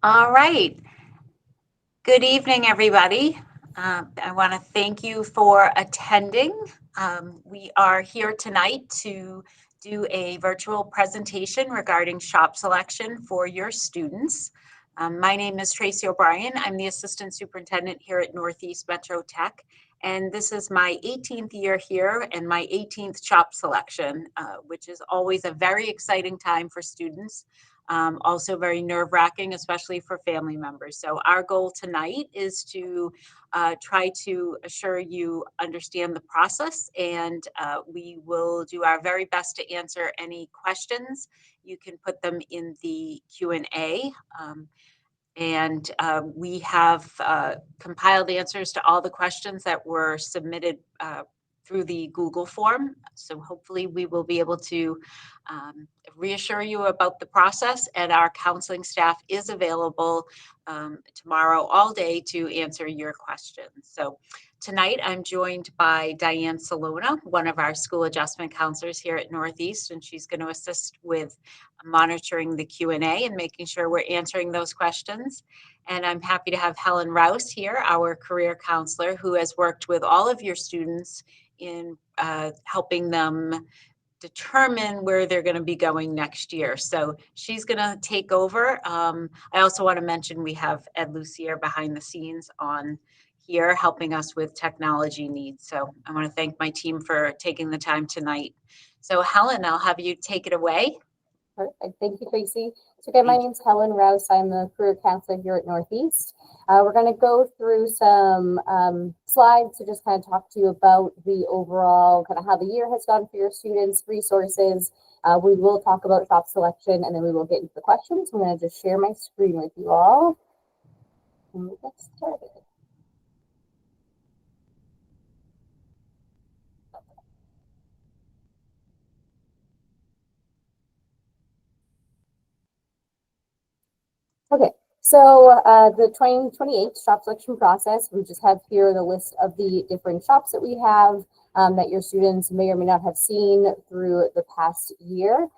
All right. Good evening, everybody. I want to thank you for attending. We are here tonight to do a virtual presentation regarding shop selection for your students. My name is Tracy O'Brien. I'm the Assistant Superintendent here at Northeast Metro Tech, and this is my 18th year here and my 18th shop selection, which is always a very exciting time for students. Also very nerve-wracking, especially for family members. So our goal tonight is to try to assure you understand the process, and we will do our very best to answer any questions. You can put them in the Q&A. We have compiled answers to all the questions that were submitted through the Google form. So hopefully we will be able to reassure you about the process, and our counseling staff is available tomorrow all day to answer your questions. So tonight I'm joined by Diane Salona, one of our school adjustment counselors here at Northeast, and she's going to assist with monitoring the Q&A and making sure we're answering those questions. And I'm happy to have Helen Rouse here, our career counselor, who has worked with all of your students in helping them determine where they're going to be going next year. So she's going to take over. I also want to mention we have Ed Lucier behind the scenes on here helping us with technology needs. So I want to thank my team for taking the time tonight. So Helen, I'll have you take it away. Perfect. Thank you, Tracy. So again, my name's Helen Rouse. I'm the career counselor here at Northeast. We're going to go through some slides to just kind of talk to you about the overall kind of how the year has gone for your students, resources. We will talk about shop selection, and then we will get into the questions. I'm going to just share my screen with you all and we'll get started. Okay, so the 2028 shop selection process, we just have here the list of the different shops that we have that your students may or may not have seen through the past year.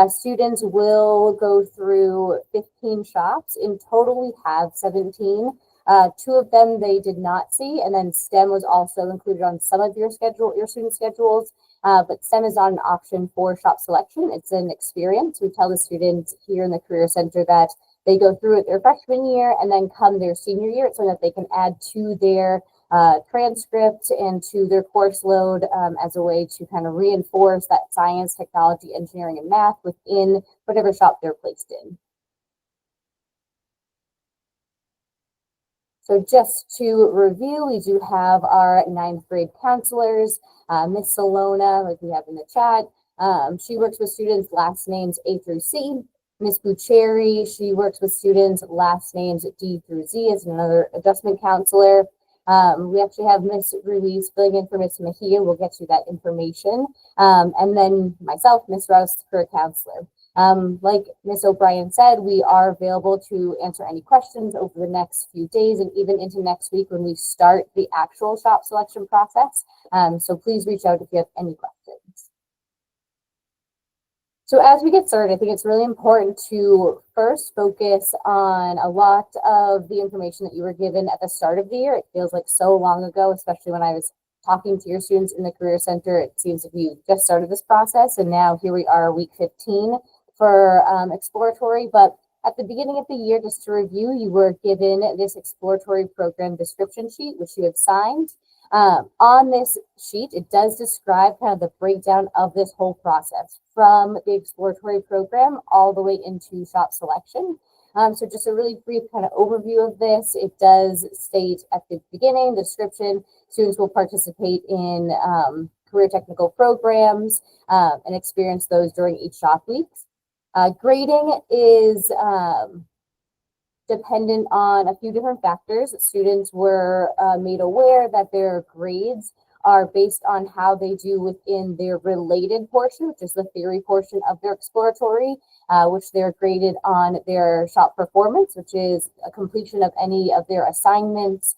Students will go through 15 shops. In total, we have 17. 2 of them they did not see, and then STEM was also included on some of your student schedules. But STEM is not an option for shop selection. It's an experience. We tell the students here in the Career Center that they go through it their freshman year, and then come their senior year so that they can add to their transcript and to their course load as a way to kind of reinforce that science, technology, engineering, and math within whatever shop they're placed in. So just to review, we do have our 9th grade counselors, Miss Salona, like we have in the chat. She works with students' last names A through C. Miss Bucheri, she works with students' last names D through Z as another adjustment counselor. We actually have Miss Ruiz filling in for Miss Mejia. We'll get you that information. And then myself, Miss Rouse, career counselor. Like Miss O'Brien said, we are available to answer any questions over the next few days and even into next week when we start the actual shop selection process. So please reach out if you have any questions. So as we get started, I think it's really important to first focus on a lot of the information that you were given at the start of the year. It feels like so long ago, especially when I was talking to your students in the Career Center. It seems like you just started this process, and now here we are, week 15 for exploratory. But at the beginning of the year, just to review, you were given this exploratory program description sheet, which you have signed. On this sheet, it does describe kind of the breakdown of this whole process from the exploratory program all the way into shop selection. So just a really brief kind of overview of this. It does state at the beginning, the description, students will participate in career technical programs and experience those during each shop weeks. Grading is dependent on a few different factors. Students were made aware that their grades are based on how they do within their related portion, which is the theory portion of their exploratory, which they're graded on their shop performance, which is a completion of any of their assignments,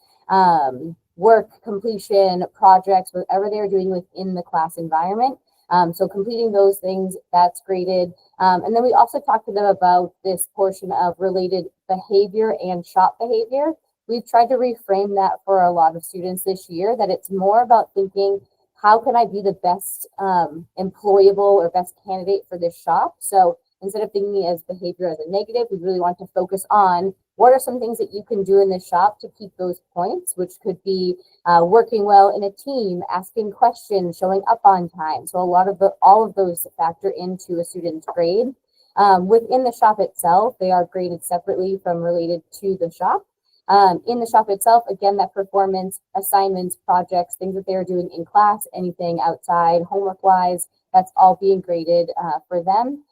work completion, projects, whatever they're doing within the class environment. So completing those things, that's graded. And then we also talked to them about this portion of related behavior and shop behavior. We've tried to reframe that for a lot of students this year, that it's more about thinking, how can I be the best employable or best candidate for this shop? So instead of thinking as behavior as a negative, we really want to focus on what are some things that you can do in this shop to keep those points, which could be working well in a team, asking questions, showing up on time. So all of those factor into a student's grade. Within the shop itself, they are graded separately from related to the shop. In the shop itself, again, that performance, assignments, projects, things that they're doing in class, anything outside, homework-wise, that's all being graded for them.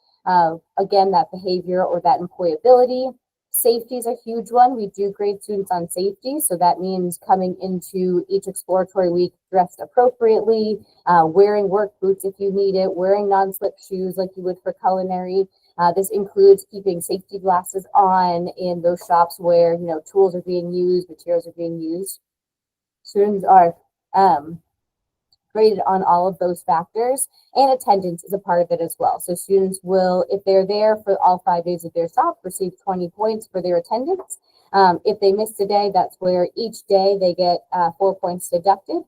Again, that behavior or that employability. Safety is a huge one. We do grade students on safety, so that means coming into each exploratory week dressed appropriately, wearing work boots if you need it, wearing non-slip shoes like you would for culinary. This includes keeping safety glasses on in those shops where, you know, tools are being used, materials are being used. Students are graded on all of those factors, and attendance is a part of it as well. So students will, if they're there for all 5 days of their shop, receive 20 points for their attendance. If they missed a day, that's where each day they get 4 points deducted.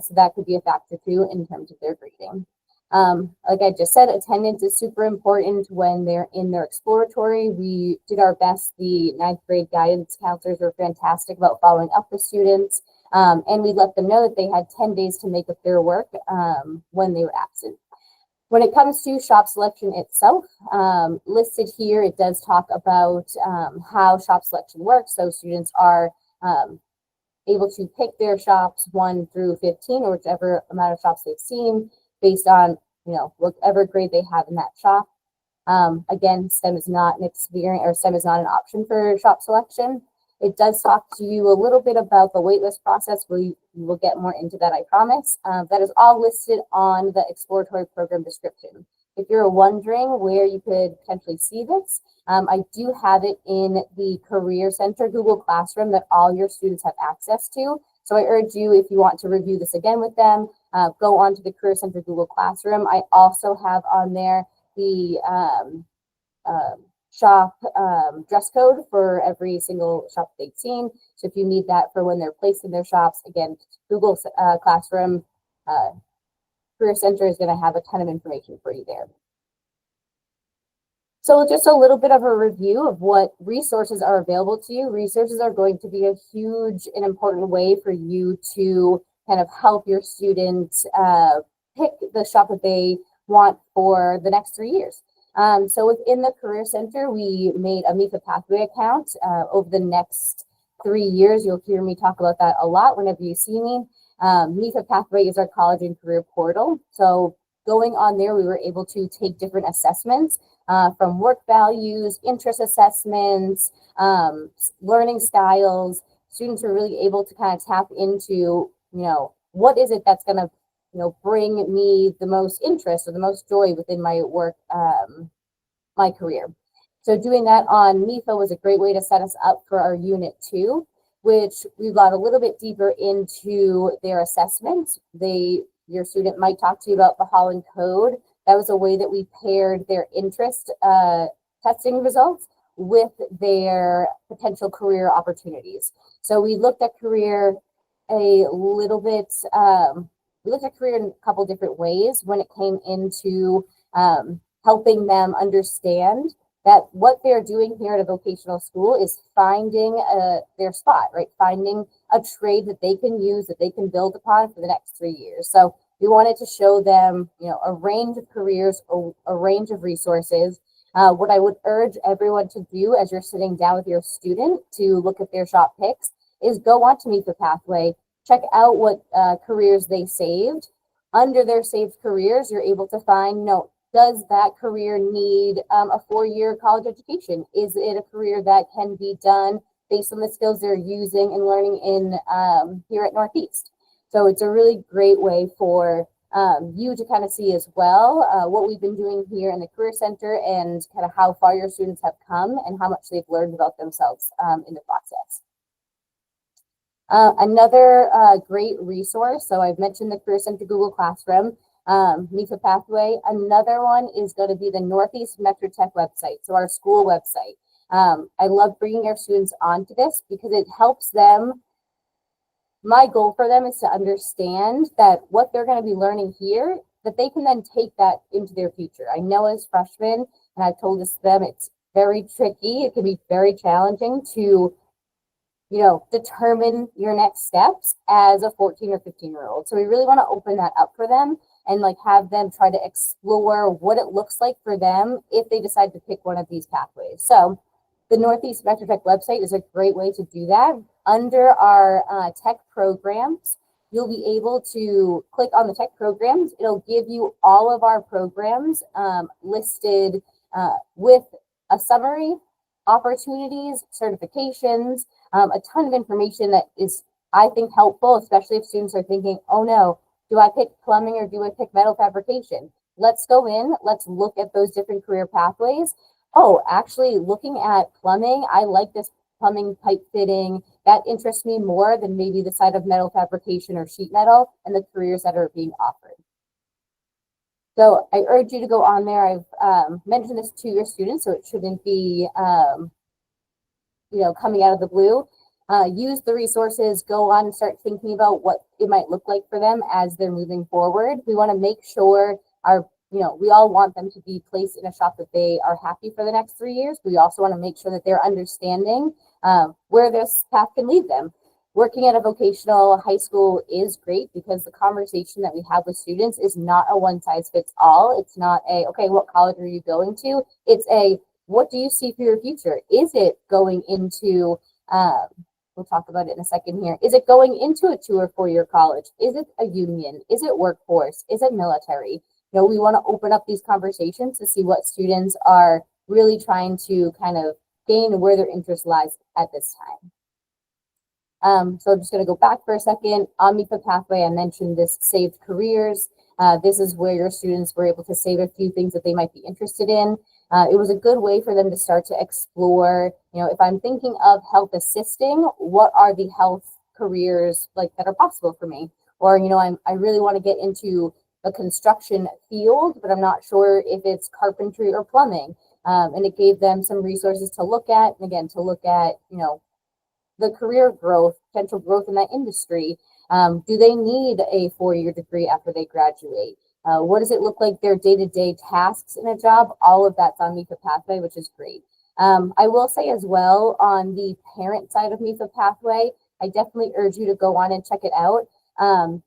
So that could be a factor too in terms of their grading. Like I just said, attendance is super important when they're in their exploratory. We did our best. The 9th grade guidance counselors were fantastic about following up with students. And we let them know that they had 10 days to make up their work when they were absent. When it comes to shop selection itself, listed here, it does talk about how shop selection works. So students are able to pick their shops 1 through 15, or whichever amount of shops they've seen, based on, you know, whatever grade they have in that shop. Again, STEM is not an experience, or STEM is not an option for shop selection. It does talk to you a little bit about the waitlist process. We will get more into that, I promise. That is all listed on the exploratory program description. If you're wondering where you could potentially see this, I do have it in the Career Center Google Classroom that all your students have access to. So I urge you, if you want to review this again with them, go onto the Career Center Google Classroom. I also have on there the shop dress code for every single shop they've seen. So if you need that for when they're placed in their shops, again, Google Classroom Career Center is going to have a ton of information for you there. So just a little bit of a review of what resources are available to you. Resources are going to be a huge and important way for you to kind of help your students pick the shop that they want for the next 3 years. So within the Career Center, we made a MEFA Pathway account. Over the next 3 years, you'll hear me talk about that a lot whenever you see me. MEFA Pathway is our college and career portal. So going on there, we were able to take different assessments from work values, interest assessments, learning styles. Students were really able to kind of tap into, you know, what is it that's going to, you know, bring me the most interest or the most joy within my work, my career. So doing that on MEFA was a great way to set us up for our Unit 2, which we got a little bit deeper into their assessments. Your student might talk to you about the Holland Code. That was a way that we paired their interest testing results with their potential career opportunities. So we looked at career a little bit, we looked at career in a couple different ways when it came into helping them understand that what they're doing here at a vocational school is finding their spot, right? Finding a trade that they can use, that they can build upon for the next 3 years. So we wanted to show them, you know, a range of careers, a range of resources. What I would urge everyone to do as you're sitting down with your student to look at their shop picks is go on to MEFA Pathway, check out what careers they saved. Under their saved careers, you're able to find, does that career need a 4-year college education? Is it a career that can be done based on the skills they're using and learning in here at Northeast? So it's a really great way for you to kind of see as well what we've been doing here in the Career Center and kind of how far your students have come and how much they've learned about themselves in the process. Another great resource, so I've mentioned the Career Center Google Classroom. MIFA pathway. Another one is going to be the Northeast Metro Tech website, so our school website. I love bringing our students onto this because it helps them. My goal for them is to understand that what they're going to be learning here, that they can then take that into their future. I know as freshmen, and I've told this to them, it's very tricky. It can be very challenging to, determine your next steps as a 14 or 15-year-old. So we really want to open that up for them and have them try to explore what it looks like for them if they decide to pick one of these pathways. So the Northeast Metro Tech website is a great way to do that. Under our tech programs, you'll be able to click on the tech programs. It'll give you all of our programs listed with a summary, opportunities, certifications, a ton of information that is, I think, helpful, especially if students are thinking, oh no, do I pick plumbing or do I pick metal fabrication? Let's go in, let's look at those different career pathways. Oh, actually looking at plumbing, I like this plumbing pipe fitting. That interests me more than maybe the side of metal fabrication or sheet metal and the careers that are being offered. So I urge you to go on there. I've mentioned this to your students, so it shouldn't be, coming out of the blue. Use the resources, go on and start thinking about what it might look like for them as they're moving forward. We want to make sure we all want them to be placed in a shop that they are happy for the next 3 years. We also want to make sure that they're understanding where this path can lead them. Working at a vocational high school is great because the conversation that we have with students is not a one size fits all. It's not a, okay, what college are you going to? It's a, what do you see for your future? Is it going into, we'll talk about it in a second here. Is it going into a 2 or 4 year college? Is it a union? Is it workforce? Is it military? We want to open up these conversations to see what students are really trying to kind of gain and where their interest lies at this time. So I'm just going to go back for a second. On MIFA pathway, I mentioned this saved careers. This is where your students were able to save a few things that they might be interested in. It was a good way for them to start to explore, if I'm thinking of health assisting, what are the health careers that are possible for me? Or, I really want to get into a construction field, but I'm not sure if it's carpentry or plumbing. And it gave them some resources to look at, and again, to look at, the career growth, potential growth in that industry. Do they need a 4-year degree after they graduate? What does it look like their day-to-day tasks in a job? All of that's on MIFA Pathway, which is great. I will say as well, on the parent side of MIFA Pathway, I definitely urge you to go on and check it out.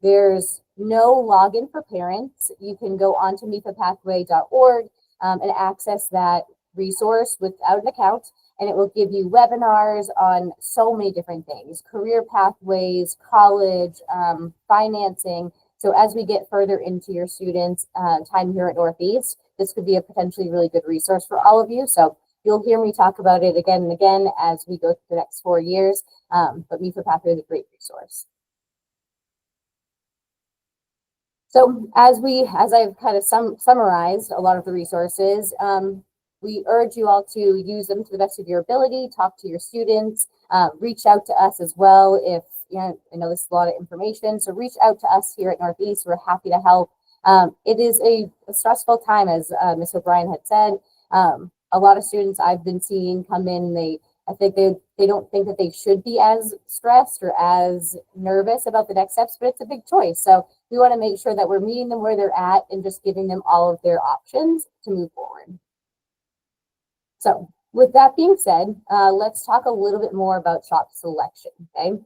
There's no login for parents. You can go on to mifapathway.org and access that resource without an account, and it will give you webinars on so many different things, career pathways, college, financing. So as we get further into your students' time here at Northeast, this could be a potentially really good resource for all of you. So you'll hear me talk about it again and again as we go through the next 4 years, but MIFA Pathway is a great resource. So as I've kind of summarized a lot of the resources, we urge you all to use them to the best of your ability, talk to your students, reach out to us as well if, I know this is a lot of information, so reach out to us here at Northeast. We're happy to help. It is a stressful time, as Ms. O'Brien had said. A lot of students I've been seeing come in, I think they don't think that they should be as stressed or as nervous about the next steps, but it's a big choice. So we want to make sure that we're meeting them where they're at and just giving them all of their options to move forward. So with that being said, let's talk a little bit more about shop selection, okay?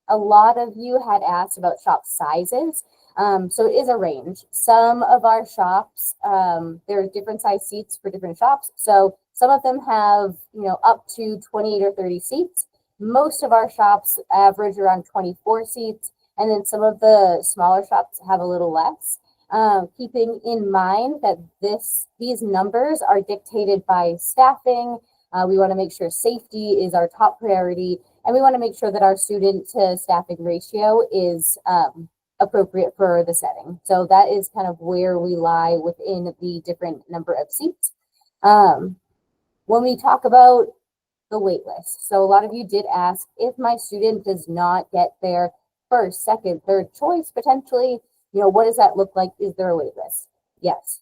A lot of you had asked about shop sizes. So it is a range. Some of our shops, there are different size seats for different shops. So some of them have, up to 28 or 30 seats. Most of our shops average around 24 seats. And then some of the smaller shops have a little less. Keeping in mind that these numbers are dictated by staffing. We want to make sure safety is our top priority. And we want to make sure that our student to staffing ratio is appropriate for the setting. So that is kind of where we lie within the different number of seats. When we talk about the wait list, so a lot of you did ask, if my student does not get their first, second, third choice, potentially, what does that look like? Is there a wait list? Yes.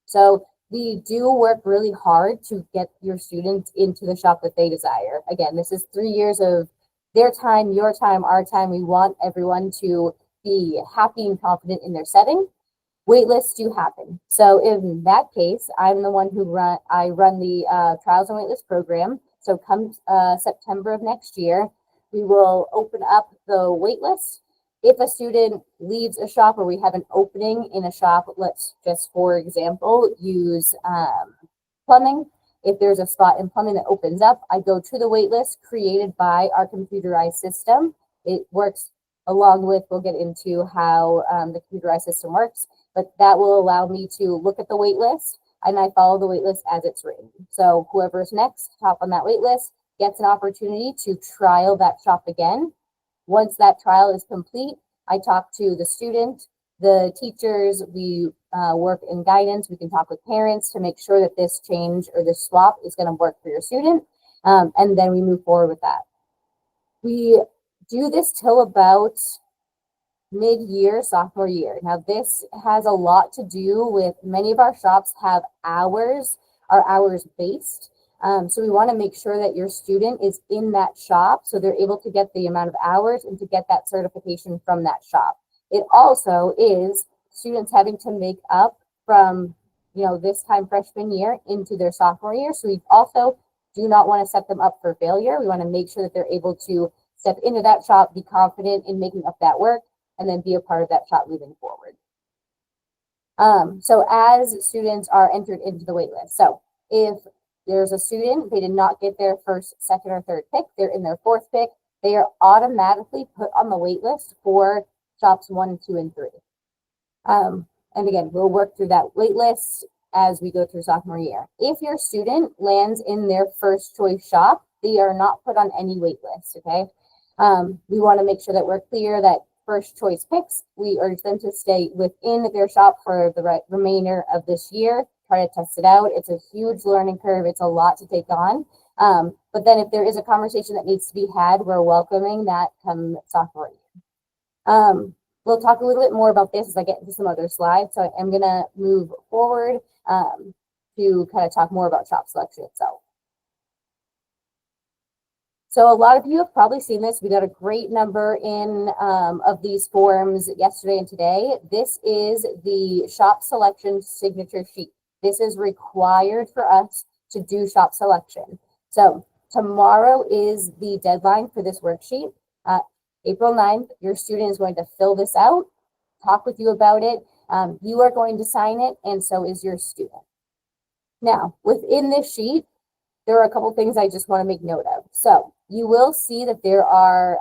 So we do work really hard to get your students into the shop that they desire. Again, this is 3 years of their time, your time, our time. We want everyone to be happy and confident in their setting. Waitlists do happen. So in that case, I'm the one who run the trials and waitlist program. So come September of next year, we will open up the waitlist. If a student leaves a shop or we have an opening in a shop, let's just, for example, use plumbing. If there's a spot in plumbing that opens up, I go to the wait list created by our computerized system. It works along with, we'll get into how the computerized system works, but that will allow me to look at the wait list and I follow the wait list as it's written. So whoever's next, top on that wait list, gets an opportunity to trial that shop again. Once that trial is complete, I talk to the student, the teachers, we work in guidance. We can talk with parents to make sure that this change or this swap is going to work for your student. And then we move forward with that. We do this till about mid-year, sophomore year. Now, this has a lot to do with many of our shops have hours, are hours based. So we want to make sure that your student is in that shop so they're able to get the amount of hours and to get that certification from that shop. It also is students having to make up from, this time freshman year into their sophomore year. So we also do not want to set them up for failure. We want to make sure that they're able to step into that shop, be confident in making up that work, and then be a part of that shop moving forward. So as students are entered into the wait list, so if there's a student, they did not get their first, second, or third pick, they're in their fourth pick, they are automatically put on the wait list for shops 1, 2, and 3. And again, we'll work through that wait list as we go through sophomore year. If your student lands in their first choice shop, they are not put on any wait list, okay? We want to make sure that we're clear that first choice picks, we urge them to stay within their shop for the remainder of this year, try to test it out. It's a huge learning curve. It's a lot to take on. But then if there is a conversation that needs to be had, we're welcoming that come sophomore year. We'll talk a little bit more about this as I get into some other slides. So I'm going to move forward to kind of talk more about shop selection itself. So a lot of you have probably seen this. We got a great number in of these forms yesterday and today. This is the shop selection signature sheet. This is required for us to do shop selection. So tomorrow is the deadline for this worksheet. April 9th, your student is going to fill this out, talk with you about it. You are going to sign it, and so is your student. Now, within this sheet, there are a couple things I just want to make note of. So you will see that there are,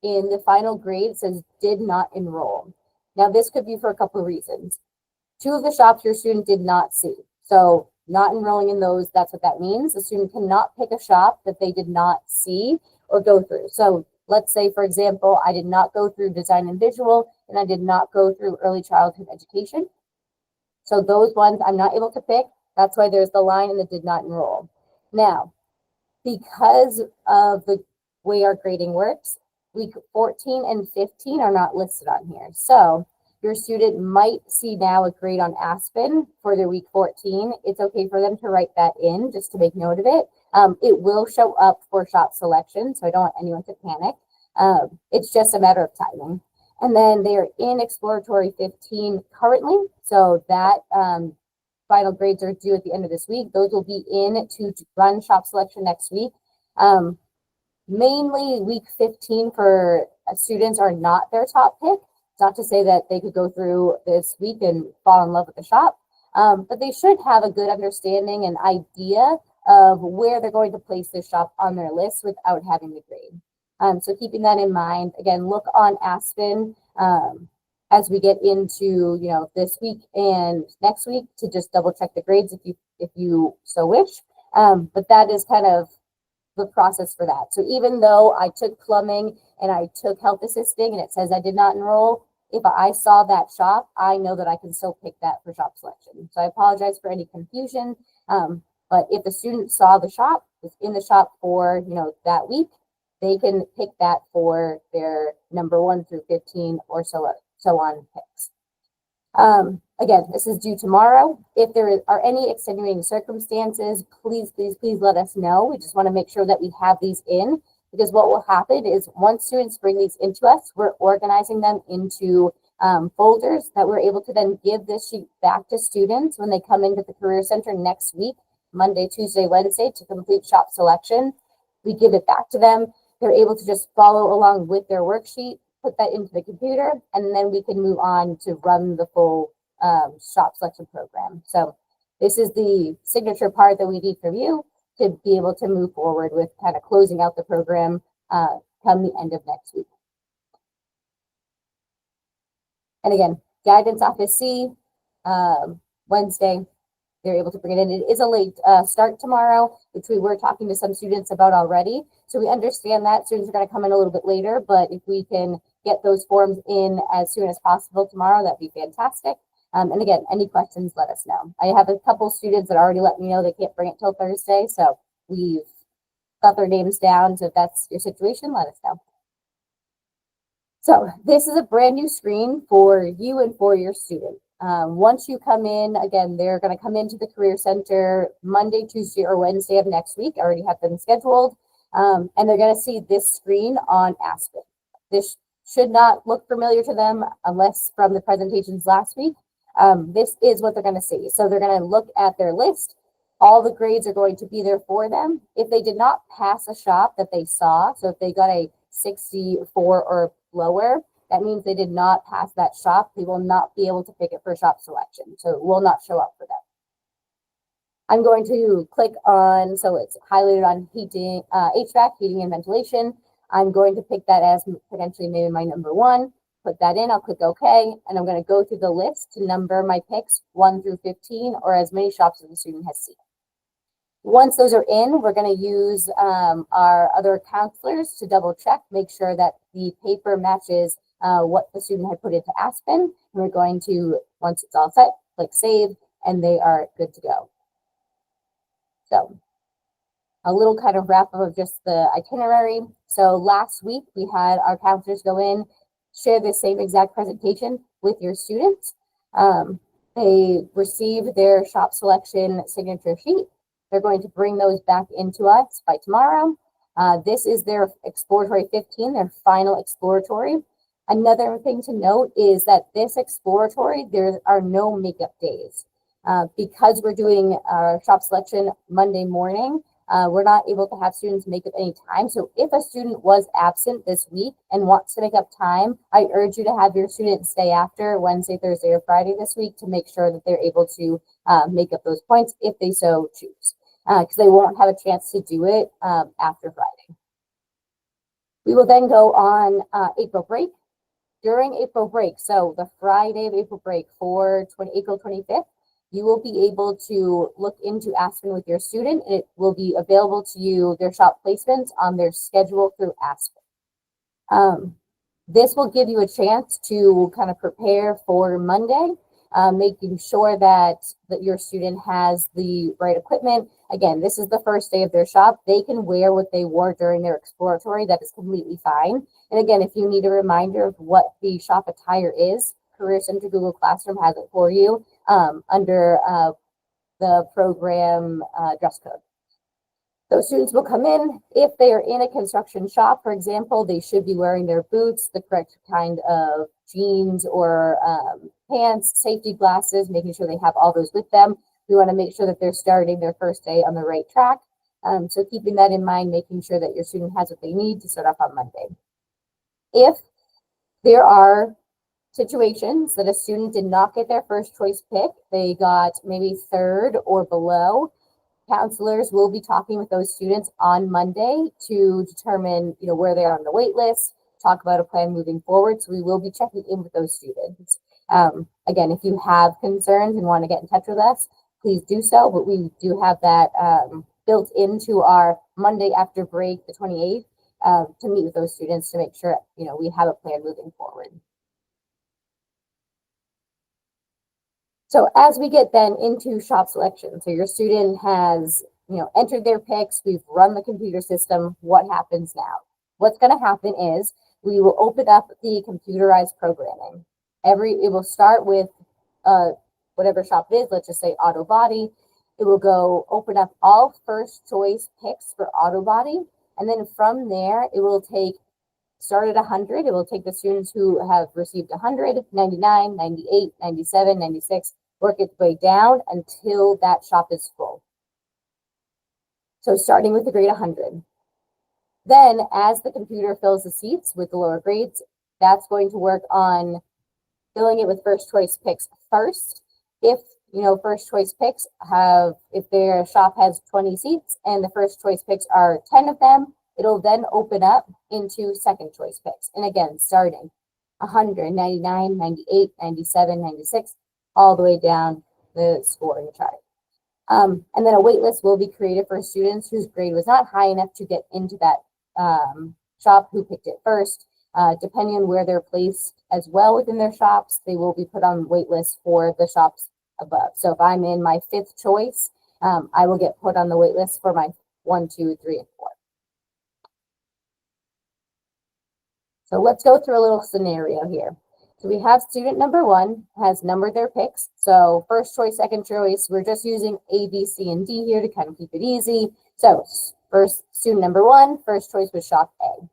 in the final grade, it says did not enroll. Now, this could be for a couple of reasons. 2 of the shops your student did not see. So not enrolling in those, that's what that means. The student cannot pick a shop that they did not see or go through. So let's say, for example, I did not go through design and visual, and I did not go through early childhood education. So those ones I'm not able to pick. That's why there's the line and the did not enroll. Now, because of the way our grading works, week 14 and 15 are not listed on here. So your student might see now a grade on Aspen for their week 14. It's okay for them to write that in just to make note of it. It will show up for shop selection, so I don't want anyone to panic. It's just a matter of timing. And then they're in exploratory 15 currently, so that final grades are due at the end of this week. Those will be in to run shop selection next week. Mainly week 15 for students are not their top pick. It's not to say that they could go through this week and fall in love with the shop, but they should have a good understanding and idea of where they're going to place this shop on their list without having the grade. So keeping that in mind, again, look on Aspen as we get into this week and next week to just double check the grades if you so wish. But that is kind of the process for that. So even though I took plumbing and I took health assisting and it says I did not enroll, if I saw that shop, I know that I can still pick that for shop selection. So I apologize for any confusion. But if the student saw the shop, was in the shop for that week, they can pick that for their number 1 through 15 or so so on picks. Again, this is due tomorrow. If there are any extenuating circumstances, please let us know. We just want to make sure that we have these in, because what will happen is once students bring these into us, we're organizing them into folders that we're able to then give this sheet back to students when they come into the Career Center next week, Monday, Tuesday, Wednesday, to complete shop selection. We give it back to them. They're able to just follow along with their worksheet, put that into the computer, and then we can move on to run the full shop selection program. So this is the signature part that we need from you to be able to move forward with kind of closing out the program come the end of next week. And again, guidance office C, Wednesday, they're able to bring it in. It is a late start tomorrow, which we were talking to some students about already. So we understand that students are going to come in a little bit later, but if we can get those forms in as soon as possible tomorrow, that'd be fantastic. And again, any questions, let us know. I have a couple students that already let me know they can't bring it till Thursday, so we've got their names down. So if that's your situation, let us know. So this is a brand new screen for you and for your student. Once you come in, again, they're going to come into the Career Center Monday, Tuesday, or Wednesday of next week. I already have them scheduled. And they're going to see this screen on Aspen. This should not look familiar to them unless from the presentations last week. This is what they're going to see. So they're going to look at their list. All the grades are going to be there for them. If they did not pass a shop that they saw, so if they got a 64 or lower, that means they did not pass that shop. They will not be able to pick it for shop selection. So it will not show up for them. I'm going to click on, so it's highlighted on heating, HVAC, heating and ventilation. I'm going to pick that as potentially maybe my number one, put that in, I'll click OK, and I'm going to go through the list to number my picks 1 through 15, or as many shops as the student has seen. Once those are in, we're going to use our other counselors to double check, make sure that the paper matches what the student had put into Aspen. And we're going to, once it's all set, click save, and they are good to go. So a little kind of wrap up of just the itinerary. So last week we had our counselors go in, share the same exact presentation with your students. They receive their shop selection signature sheet. They're going to bring those back into us by tomorrow. This is their exploratory 15, their final exploratory. Another thing to note is that this exploratory, there are no makeup days. Because we're doing our shop selection Monday morning, we're not able to have students make up any time. So if a student was absent this week and wants to make up time, I urge you to have your student stay after Wednesday, Thursday, or Friday this week to make sure that they're able to make up those points if they so choose, because they won't have a chance to do it after Friday. We will then go on April break. During April break, so the Friday of April break for April 25th, you will be able to look into Aspen with your student. It will be available to you, their shop placements on their schedule through Aspen. This will give you a chance to kind of prepare for Monday, making sure that your student has the right equipment. Again, this is the first day of their shop. They can wear what they wore during their exploratory. That is completely fine. And again, if you need a reminder of what the shop attire is, Career Center Google Classroom has it for you under the program dress code. Those students will come in. If they are in a construction shop, for example, they should be wearing their boots, the correct kind of jeans or pants, safety glasses, making sure they have all those with them. We want to make sure that they're starting their first day on the right track. So keeping that in mind, making sure that your student has what they need to start off on Monday. If there are situations that a student did not get their first choice pick, they got maybe third or below, counselors will be talking with those students on Monday to determine, where they are on the wait list, talk about a plan moving forward. So we will be checking in with those students. Again, if you have concerns and want to get in touch with us, please do so. But we do have that built into our Monday after break, the 28th, to meet with those students to make sure, we have a plan moving forward. So as we get then into shop selection, so your student has, entered their picks, we've run the computer system, what happens now? What's going to happen is we will open up the computerized programming. It will start with whatever shop it is, let's just say auto body. It will go open up all first choice picks for auto body. And then from there, it will start at 100. It will take the students who have received 100, 99, 98, 97, 96, work its way down until that shop is full. So starting with the grade 100. Then as the computer fills the seats with the lower grades, that's going to work on filling it with first choice picks first. If first choice picks if their shop has 20 seats and the first choice picks are 10 of them, it'll then open up into second choice picks. And again, starting 100, 99, 98, 97, 96, all the way down the scoring chart. And then a wait list will be created for students whose grade was not high enough to get into that shop who picked it first. Depending on where they're placed as well within their shops, they will be put on wait lists for the shops above. So if I'm in my 5th choice, I will get put on the wait list for my 1, 2, 3, and 4. So let's go through a little scenario here. So we have student number 1 has numbered their picks. So first choice, second choice, we're just using A, B, C, and D here to kind of keep it easy. So first, student number 1, first choice was shop A.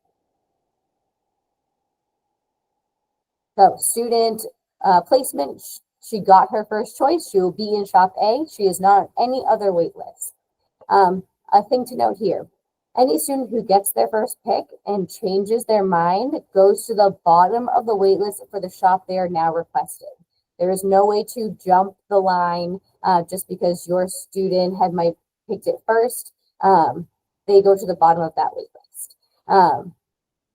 So student placement, she got her first choice. She will be in shop A. She is not on any other wait list. A thing to note here, any student who gets their first pick and changes their mind goes to the bottom of the wait list for the shop they are now requested. There is no way to jump the line just because your student might picked it first. They go to the bottom of that wait list.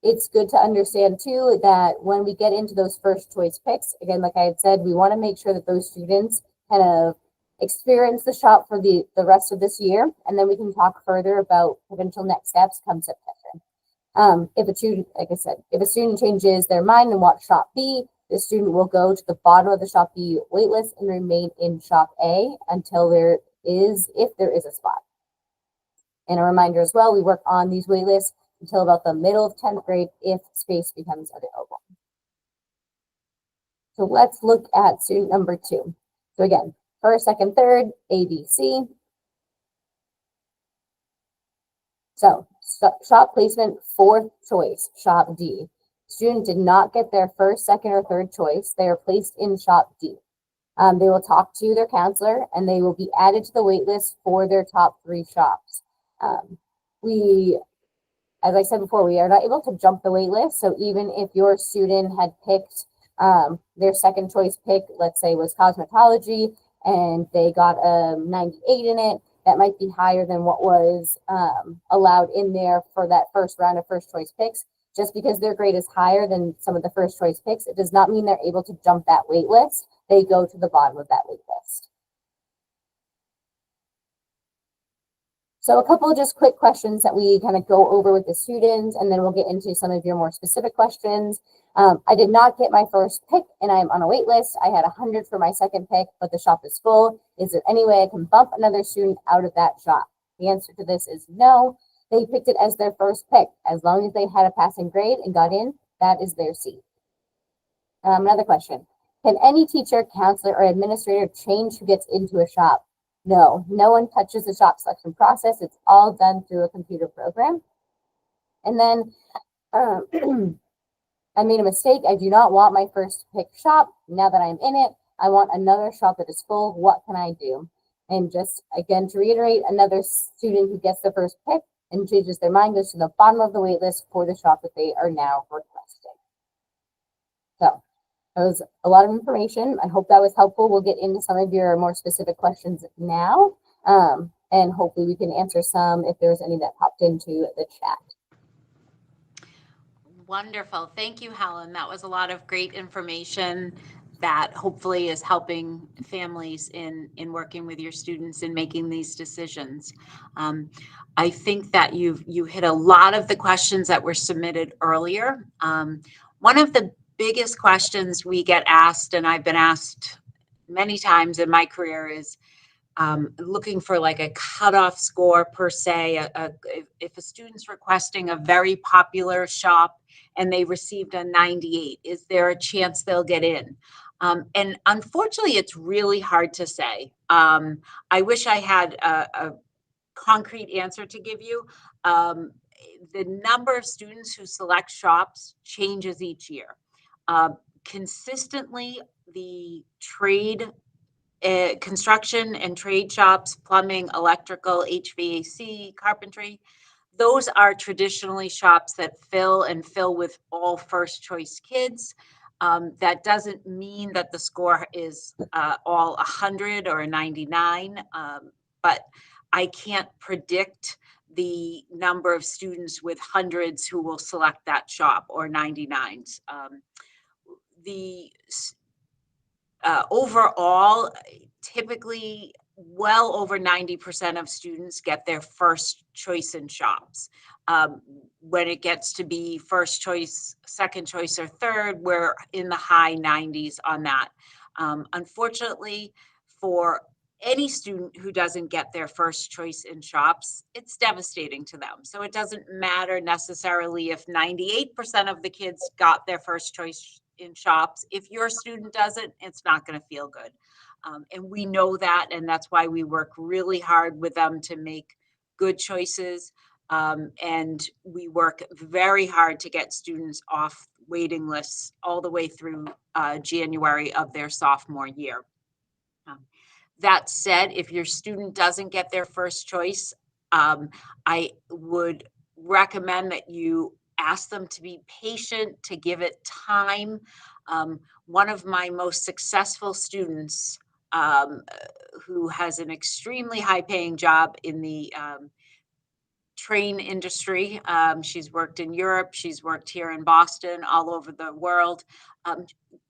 It's good to understand too that when we get into those first choice picks, again, like I had said, we want to make sure that those students kind of experience the shop for the rest of this year, and then we can talk further about potential next steps come September. If a student, like I said, if a student changes their mind and wants shop B, the student will go to the bottom of the shop B waitlist and remain in shop A until if there is a spot. And a reminder as well, we work on these waitlists until about the middle of 10th grade if space becomes available. So let's look at student number 2. So again, first, second, third, A, B, C. So shop placement, 4th choice, shop D. Student did not get their first, second, or third choice. They are placed in shop D. They will talk to their counselor and they will be added to the wait list for their top 3 shops. As I said before, we are not able to jump the wait list. So even if your student had picked their second choice pick, let's say was cosmetology, and they got a 98 in it, that might be higher than what was allowed in there for that first round of first choice picks. Just because their grade is higher than some of the first choice picks, it does not mean they're able to jump that wait list. They go to the bottom of that wait list. So a couple of just quick questions that we kind of go over with the students, and then we'll get into some of your more specific questions. I did not get my first pick and I'm on a wait list. I had 100 for my second pick, but the shop is full. Is there any way I can bump another student out of that shop? The answer to this is no. They picked it as their first pick. As long as they had a passing grade and got in, that is their seat. Another question. Can any teacher, counselor, or administrator change who gets into a shop? No, no one touches the shop selection process. It's all done through a computer program. And then I made a mistake. I do not want my first pick shop. Now that I'm in it, I want another shop that is full. What can I do? And just again, to reiterate, another student who gets the first pick and changes their mind goes to the bottom of the wait list for the shop that they are now requesting. So that was a lot of information. I hope that was helpful. We'll get into some of your more specific questions now. And hopefully we can answer some if there's any that popped into the chat. Wonderful. Thank you, Helen. That was a lot of great information that hopefully is helping families in working with your students in making these decisions. I think that you hit a lot of the questions that were submitted earlier. One of the biggest questions we get asked, and I've been asked many times in my career, is looking for like a cutoff score per se. If a student's requesting a very popular shop and they received a 98. Is there a chance they'll get in? And unfortunately, it's really hard to say. I wish I had a concrete answer to give you. Um, the number of students who select shops changes each year. Consistently, the trade, construction and trade shops, plumbing, electrical, HVAC, carpentry, those are traditionally shops that fill with all first choice kids. That doesn't mean that the score is all 100 or a 99, but I can't predict the number of students with hundreds who will select that shop or 99s. The Overall, typically well over 90% of students get their first choice in shops. When it gets to be first choice, second choice, or third, we're in the high 90s on that. Unfortunately, for any student who doesn't get their first choice in shops, it's devastating to them. So it doesn't matter necessarily if 98% of the kids got their first choice in shops. If your student doesn't, it's not going to feel good. And we know that, and that's why we work really hard with them to make good choices. And we work very hard to get students off waiting lists all the way through January of their sophomore year. That said, if your student doesn't get their first choice, I would recommend that you ask them to be patient, to give it time. One of my most successful students, who has an extremely high paying job in the train industry. She's worked in Europe, she's worked here in Boston, all over the world.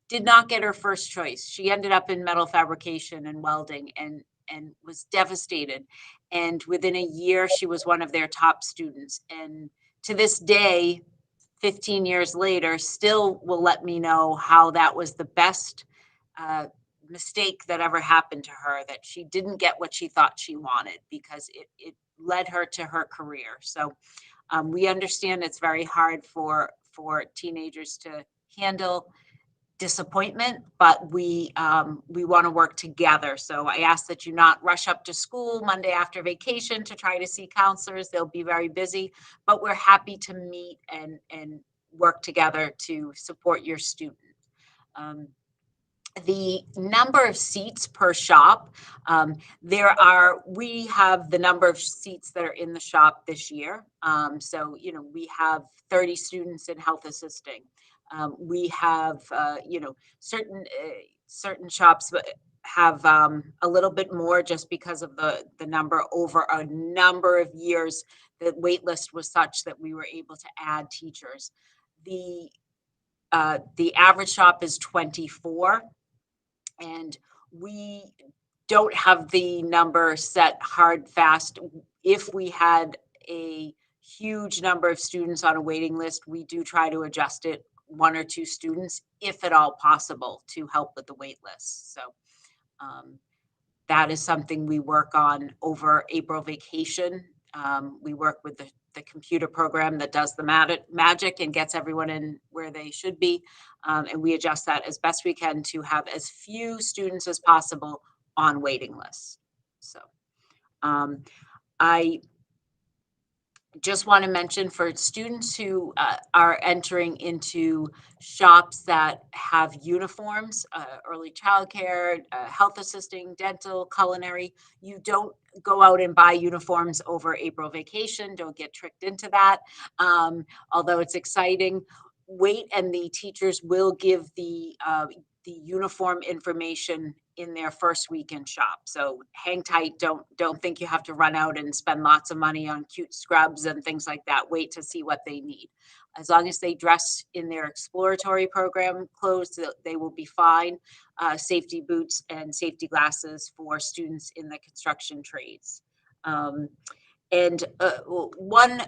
Did not get her first choice. She ended up in metal fabrication and welding and was devastated. And within a year, she was one of their top students. And to this day, 15 years later, still will let me know how that was the best mistake that ever happened to her, that she didn't get what she thought she wanted because it led her to her career. So we understand it's very hard for teenagers to handle disappointment, but we want to work together. So I ask that you not rush up to school Monday after vacation to try to see counselors. They'll be very busy, but we're happy to meet and work together to support your student. The number of seats per shop, we have the number of seats that are in the shop this year. So, we have 30 students in health assisting. We have, certain shops have a little bit more just because of the number over a number of years. The wait list was such that we were able to add teachers. The average shop is 24, and we don't have the number set hard fast. If we had a huge number of students on a waiting list, we do try to adjust it 1 or 2 students, if at all possible, to help with the wait list. So that is something we work on over April vacation. We work with the computer program that does the magic and gets everyone in where they should be. And we adjust that as best we can to have as few students as possible on waiting lists. So I just want to mention, for students who are entering into shops that have uniforms, early childcare, health assisting, dental, culinary, you don't go out and buy uniforms over April vacation. Don't get tricked into that. Although it's exciting, wait, and the teachers will give the uniform information in their first week in shop. So hang tight. Don't think you have to run out and spend lots of money on cute scrubs and things like that. Wait to see what they need. As long as they dress in their exploratory program clothes, they will be fine. Safety boots and safety glasses for students in the construction trades. And one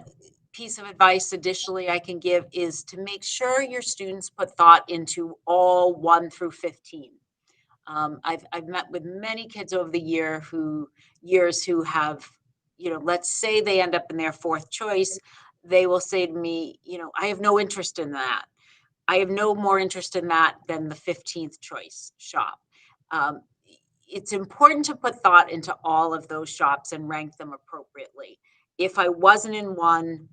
piece of advice additionally I can give is to make sure your students put thought into all 1 through 15. I've met with many kids over the years who have, let's say they end up in their 4th choice. they will say to me, I have no interest in that. I have no more interest in that than the 15th choice shop. Um, it's important to put thought into all of those shops and rank them appropriately. If I wasn't in one,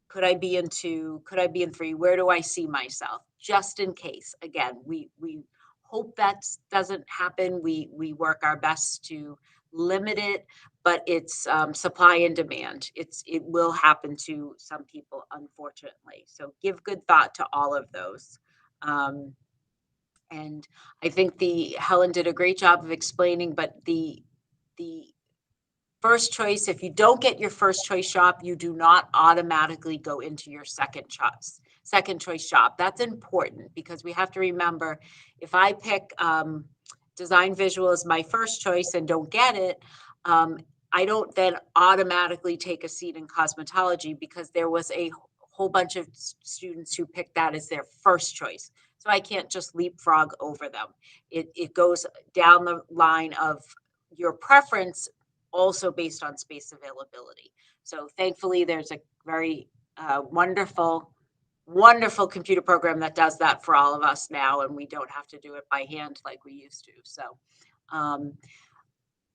could I be in two? Could I be in three? Where do I see myself? Just in case. Again, we hope that doesn't happen. We work our best to limit it, but it's supply and demand. It will happen to some people, unfortunately. So give good thought to all of those. And I think Helen did a great job of explaining, but the first choice, if you don't get your first choice shop, you do not automatically go into your second choice shop. That's important because we have to remember, if I pick design visual as my first choice and don't get it, I don't then automatically take a seat in cosmetology because there was a whole bunch of students who picked that as their first choice. So I can't just leapfrog over them. It goes down the line of your preference, also based on space availability. So thankfully, there's a very wonderful computer program that does that for all of us now, and we don't have to do it by hand like we used to. So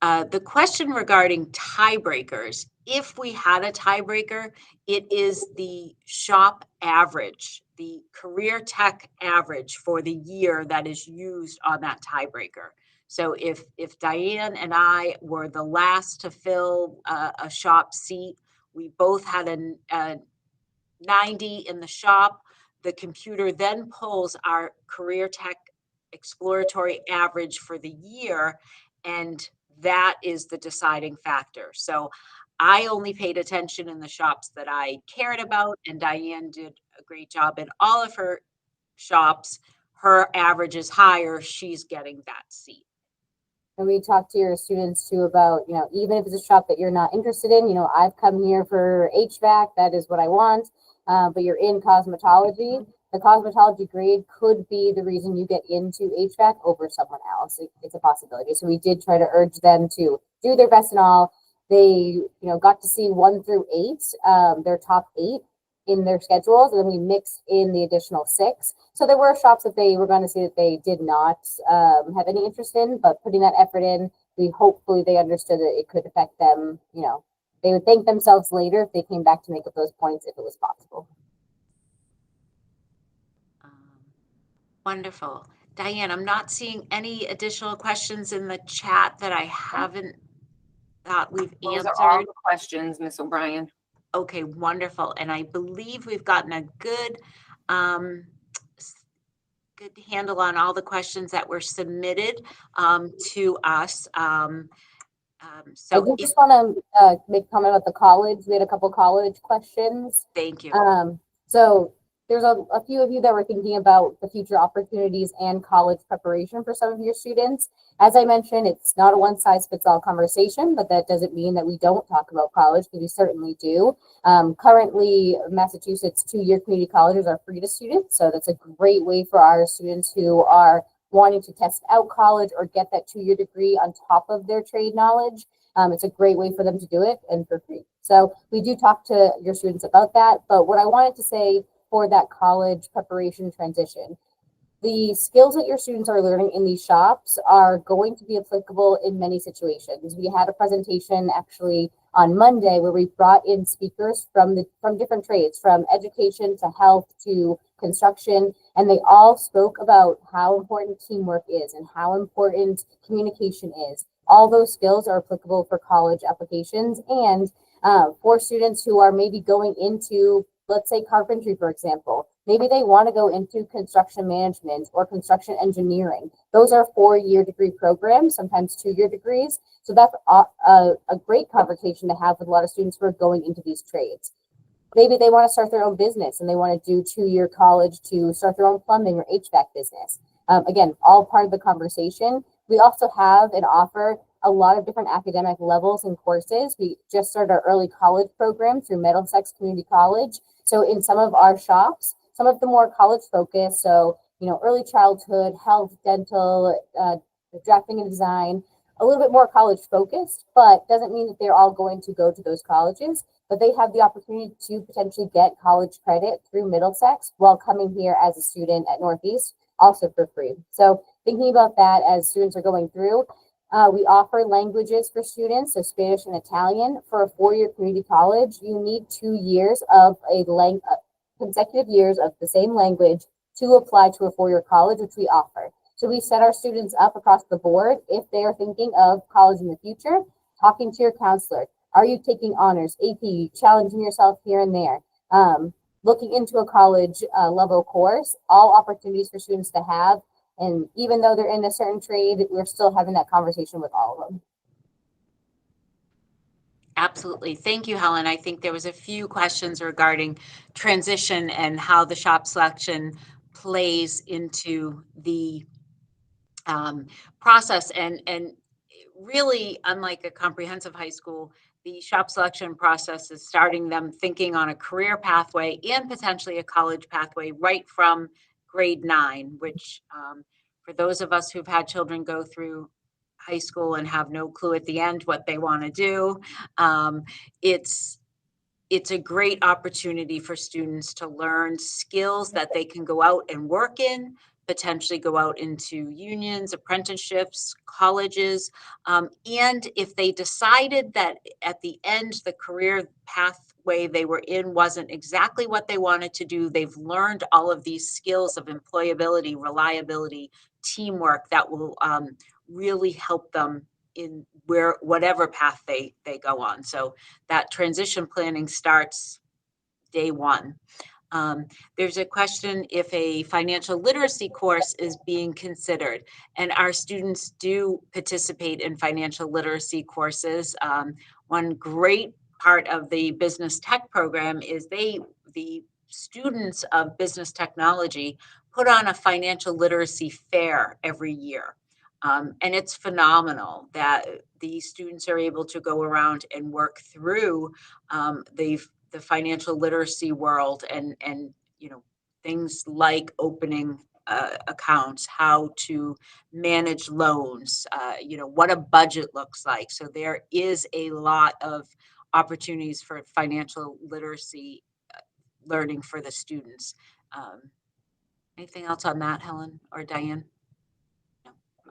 the question regarding tiebreakers, if we had a tiebreaker, it is the shop average, the career tech average for the year that is used on that tiebreaker. So if Diane and I were the last to fill a shop seat, we both had a 90 in the shop, the computer then pulls our career tech exploratory average for the year, and that is the deciding factor. So I only paid attention in the shops that I cared about, and Diane did a great job in all of her shops. Her average is higher, she's getting that seat. And we talk to your students too about, even if it's a shop that you're not interested in, I've come here for HVAC, that is what I want, but you're in cosmetology. The cosmetology grade could be the reason you get into HVAC over someone else. It's a possibility. So we did try to urge them to do their best and all. They, got to see 1 through 8, their top 8 in their schedules, and then we mixed in the additional 6. So there were shops that they were going to see that they did not have any interest in, but putting that effort in, hopefully they understood that it could affect them. They would thank themselves later if they came back to make up those points if it was possible. Wonderful. Diane, I'm not seeing any additional questions in the chat that I haven't thought we've answered. Those are all the questions, Ms. O'Brien. Okay, wonderful. And I believe we've gotten a good handle on all the questions that were submitted to us. So I just want to make a comment about the college. We had a couple college questions. Thank you. So there's a few of you that were thinking about the future opportunities and college preparation for some of your students. As I mentioned, it's not a one-size-fits-all conversation, but that doesn't mean that we don't talk about college, because we certainly do. Currently, Massachusetts 2-year community colleges are free to students, so that's a great way for our students who are wanting to test out college or get that 2-year degree on top of their trade knowledge. It's a great way for them to do it, and for free. So we do talk to your students about that, but what I wanted to say for that college preparation transition, the skills that your students are learning in these shops are going to be applicable in many situations. We had a presentation actually on Monday where we brought in speakers from different trades, from education to health to construction, and they all spoke about how important teamwork is and how important communication is. All those skills are applicable for college applications, and for students who are maybe going into, let's say, carpentry, for example. Maybe they want to go into construction management or construction engineering. Those are 4-year degree programs, sometimes 2-year degrees. So that's a great conversation to have with a lot of students who are going into these trades. Maybe they want to start their own business and they want to do 2-year college to start their own plumbing or HVAC business. Again, all part of the conversation. We also have and offer a lot of different academic levels and courses. We just started our early college program through Middlesex Community College. So in some of our shops, some of the more college focused, so early childhood, health, dental, drafting and design, a little bit more college focused, but doesn't mean that they're all going to go to those colleges. But they have the opportunity to potentially get college credit through Middlesex while coming here as a student at Northeast, also for free. So thinking about that as students are going through, we offer languages for students, so Spanish and Italian. For a four-year community college, you need 2 years of consecutive years of the same language to apply to a four-year college, which we offer. So we set our students up across the board if they are thinking of college in the future, talking to your counselor. Are you taking honors, AP, challenging yourself here and there? Looking into a college level course, all opportunities for students to have. And even though they're in a certain trade, we're still having that conversation with all of them. Absolutely. Thank you, Helen. I think there was a few questions regarding transition and how the shop selection plays into the process. And really, unlike a comprehensive high school, the shop selection process is starting them thinking on a career pathway and potentially a college pathway right from grade 9, which for those of us who've had children go through high school and have no clue at the end what they want to do, it's a great opportunity for students to learn skills that they can go out and work in, potentially go out into unions, apprenticeships, colleges. And if they decided that at the end, the career pathway they were in wasn't exactly what they wanted to do, they've learned all of these skills of employability, reliability, teamwork that will really help them in whatever path they go on. So that transition planning starts day one. There's a question if a financial literacy course is being considered, and our students do participate in financial literacy courses. One great part of the business tech program is the students of business technology put on a financial literacy fair every year. And it's phenomenal that these students are able to go around and work through the financial literacy world and things like opening accounts, how to manage loans, what a budget looks like. So there is a lot of opportunities for financial literacy learning for the students. Anything else on that, Helen or Diane?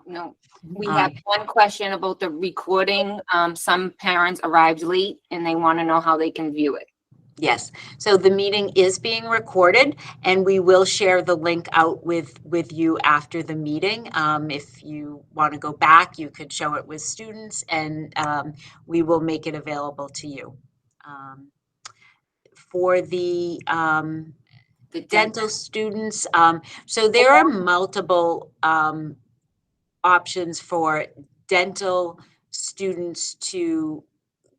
No, we have one question about the recording. Some parents arrived late and they want to know how they can view it. Yes, so the meeting is being recorded and we will share the link out with you after the meeting. If you want to go back, you could show it with students and we will make it available to you. For the dental students, so there are multiple options for dental students to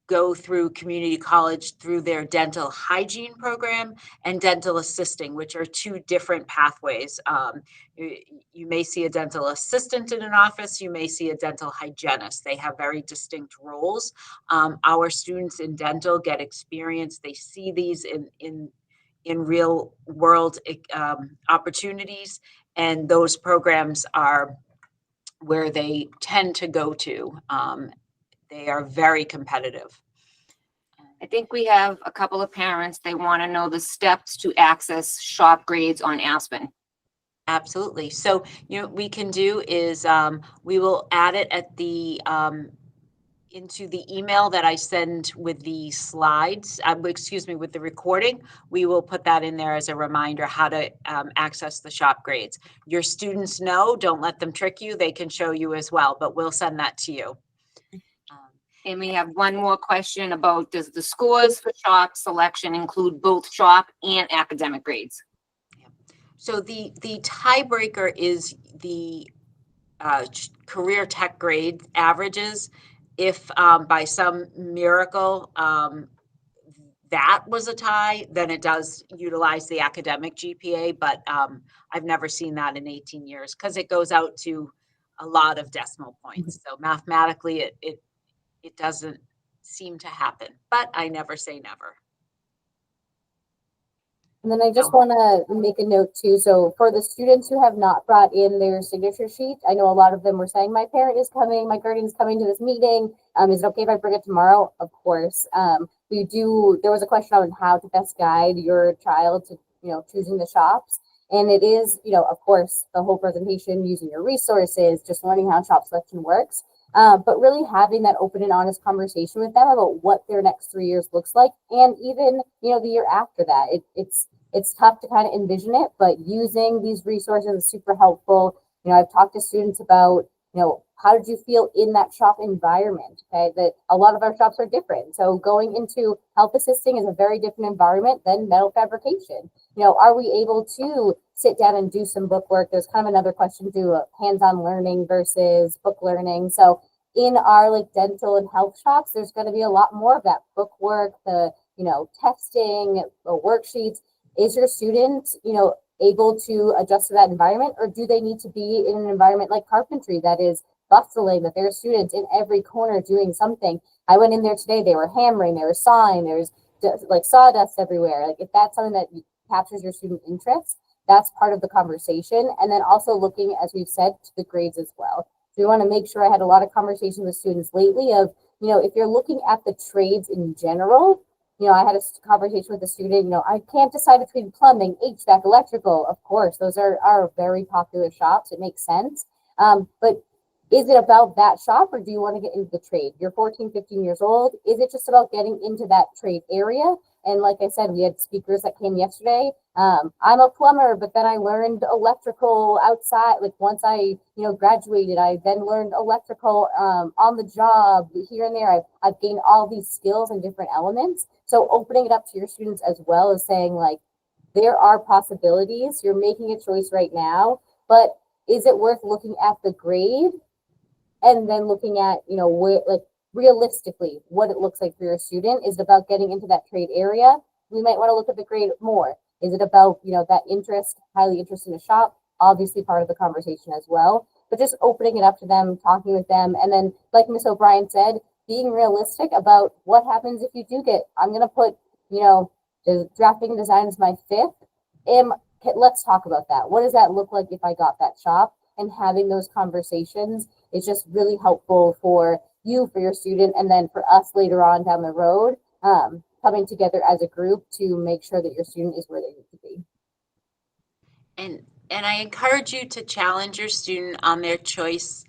go through community college through their dental hygiene program and dental assisting, which are two different pathways. You may see a dental assistant in an office, you may see a dental hygienist. They have very distinct roles. Our students in dental get experience. They see these in real world opportunities, and those programs are where they tend to go to. They are very competitive. I think we have a couple of parents, they want to know the steps to access shop grades on Aspen. Absolutely. So, what we can do is we will add it at the into the email that I send with the slides, with the recording. We will put that in there as a reminder how to access the shop grades. Your students know, don't let them trick you. They can show you as well, but we'll send that to you. And we have one more question about, does the scores for shop selection include both shop and academic grades? So the tiebreaker is the career tech grade averages. If by some miracle that was a tie, then it does utilize the academic GPA, but I've never seen that in 18 years because it goes out to a lot of decimal points. So mathematically, it doesn't seem to happen, but I never say never. And then I just want to make a note too. So for the students who have not brought in their signature sheet, I know a lot of them were saying, my parent is coming, my guardian is coming to this meeting. Is it okay if I bring it tomorrow? Of course. There was a question on how to best guide your child to, choosing the shops. And it is, of course, the whole presentation, using your resources, just learning how shop selection works. But really having that open and honest conversation with them about what their next 3 years looks like, and even the year after that. It's tough to kind of envision it, but using these resources is super helpful. I've talked to students about how did you feel in that shop environment? Okay, that a lot of our shops are different. So going into health assisting is a very different environment than metal fabrication. Are we able to sit down and do some book work? There's kind of another question to hands-on learning versus book learning. So in our dental and health shops, there's going to be a lot more of that book work, the testing, worksheets. Is your student able to adjust to that environment, or do they need to be in an environment like carpentry that is bustling, that there are students in every corner doing something? I went in there today, they were hammering, they were sawing, there's sawdust everywhere. If that's something that captures your student interest, that's part of the conversation. And then also looking, as we've said, to the grades as well. So we want to make sure. I had a lot of conversations with students lately of, if you're looking at the trades in general, I had a conversation with a student, I can't decide between plumbing, HVAC, electrical. Of course, those are very popular shops. It makes sense. But is it about that shop, or do you want to get into the trade? You're 14, 15 years old. Is it just about getting into that trade area? And like I said, we had speakers that came yesterday. I'm a plumber, but then I learned electrical outside. Once I, graduated, I then learned electrical on the job here and there. I've gained all these skills and different elements. So opening it up to your students as well as saying, there are possibilities. You're making a choice right now, but is it worth looking at the grade and then looking at, where, realistically what it looks like for your student? Is it about getting into that trade area? We might want to look at the grade more. Is it about, that interest, highly interested in a shop? Obviously part of the conversation as well, but just opening it up to them, talking with them. And then like Ms. O'Brien said, being realistic about what happens if you do get, I'm going to put, drafting and design is my fifth. Let's talk about that. What does that look like if I got that shop? And having those conversations is just really helpful for you, for your student, and then for us later on down the road, coming together as a group to make sure that your student is where they need to be. And I encourage you to challenge your student on their choice.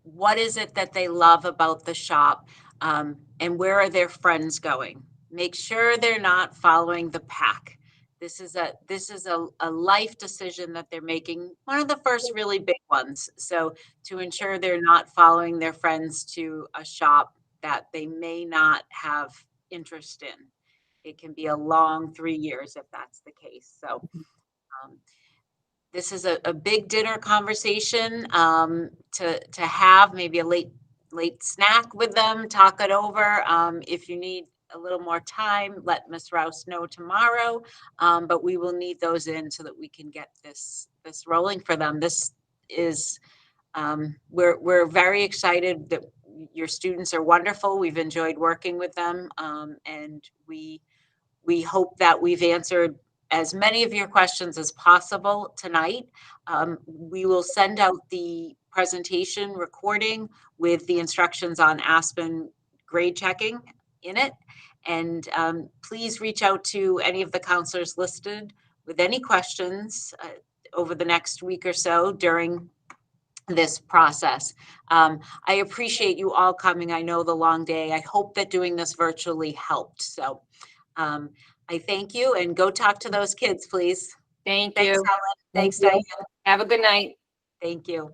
What is it that they love about the shop, and where are their friends going? Make sure they're not following the pack. This is a life decision that they're making, one of the first really big ones. So to ensure they're not following their friends to a shop that they may not have interest in. It can be a long 3 years if that's the case. So this is a big dinner conversation to have, maybe a late snack with them, talk it over. If you need a little more time, let Ms. Rouse know tomorrow, but we will need those in so that we can get this rolling for them. This is, we're very excited that your students are wonderful. We've enjoyed working with them, and we hope that we've answered as many of your questions as possible tonight. We will send out the presentation recording with the instructions on Aspen grade checking in it. And please reach out to any of the counselors listed with any questions over the next week or so during this process. I appreciate you all coming. I know the long day. I hope that doing this virtually helped. So I thank you, and go talk to those kids, please. Thanks, Thanks, you. Helen. Thanks, you. Diane. Have a good night. Thank you.